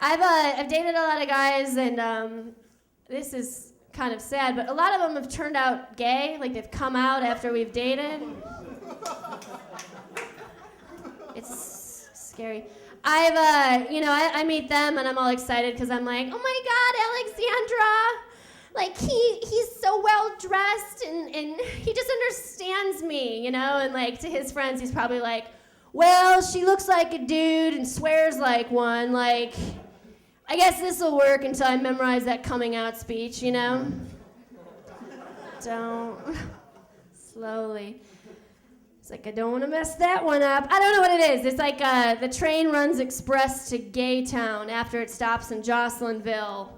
I've dated a lot of guys, and this is kind of sad, but a lot of them have turned out gay, like they've come out after we've dated. It's scary. I meet them and I'm all excited because I'm like, oh my God, Alexandra! Like he's so well dressed and he just understands me, and like to his friends he's probably like, well, she looks like a dude and swears like one, like, I guess this will work until I memorize that coming out speech, Don't. Slowly. It's like, I don't want to mess that one up. I don't know what it is. It's like the train runs express to Gay Town after it stops in Jocelynville.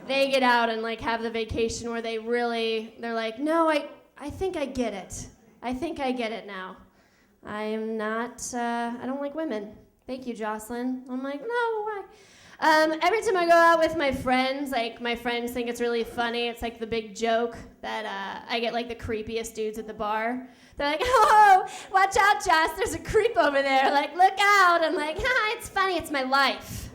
They get out and like have the vacation where they're like, no, I think I get it. I think I get it now. I am not, I don't like women. Thank you, Joselyn. I'm like, no, why? Every time I go out with my friends, like my friends think it's really funny. It's like the big joke that I get like the creepiest dudes at the bar. They're like, oh, watch out, Joss, there's a creep over there. Like, look out. I'm like, it's funny, it's my life.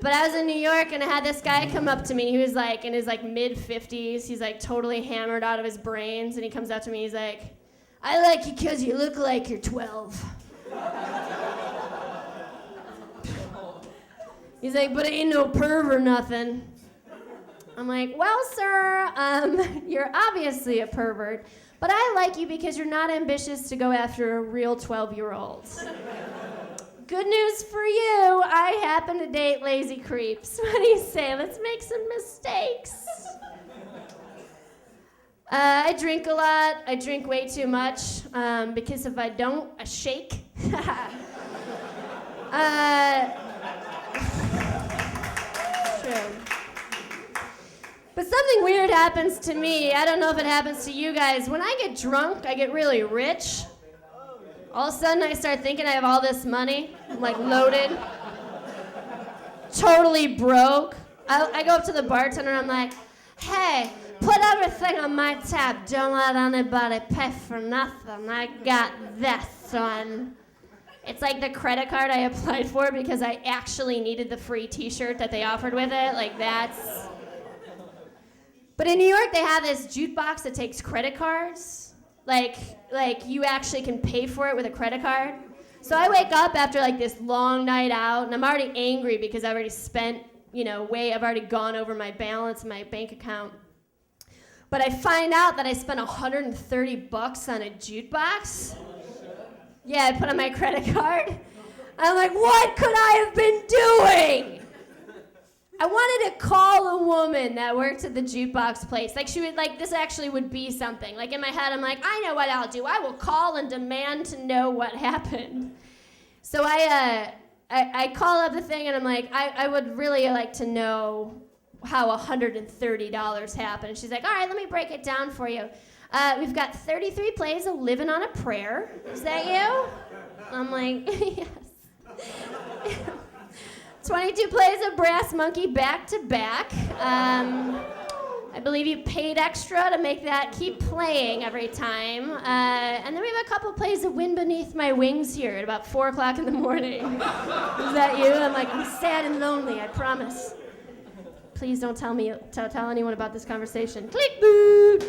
But I was in New York and I had this guy come up to me. He was like in his like mid-50s. He's like totally hammered out of his brains. And he comes up to me, he's like, I like you because you look like you're 12. He's like, but I ain't no perv or nothing. I'm like, well, sir, you're obviously a pervert, but I like you because you're not ambitious to go after a real 12-year-old. Good news for you, I happen to date lazy creeps. What do you say? Let's make some mistakes. I drink a lot. I drink way too much because if I don't, I shake. True. But something weird happens to me. I don't know if it happens to you guys. When I get drunk, I get really rich. All of a sudden, I start thinking I have all this money. I'm like loaded. Totally broke. I go up to the bartender and I'm like, hey, put everything on my tab. Don't let anybody pay for nothing. I got this one. It's like the credit card I applied for because I actually needed the free t-shirt that they offered with it. Like that's... But in New York, they have this jukebox that takes credit cards. Like you actually can pay for it with a credit card. So I wake up after like this long night out, and I'm already angry because I've already spent, I've already gone over my balance in my bank account. But I find out that I spent $130 on a jukebox. Yeah, I put on my credit card. I'm like, what could I have been doing? I wanted to call a woman that worked at the jukebox place. Like she would, like this actually would be something. Like in my head, I'm like, I know what I'll do. I will call and demand to know what happened. So I call up the thing and I'm like, I would really like to know how $130 happened. And she's like, all right, let me break it down for you. We've got 33 plays of Living on a Prayer. Is that you? I'm like, yes. 22 plays of Brass Monkey back to back. I believe you paid extra to make that keep playing every time. And then we have a couple plays of Wind Beneath My Wings here at about 4 o'clock in the morning. Is that you? I'm like, I'm sad and lonely, I promise. Please don't tell anyone about this conversation. Click, boo!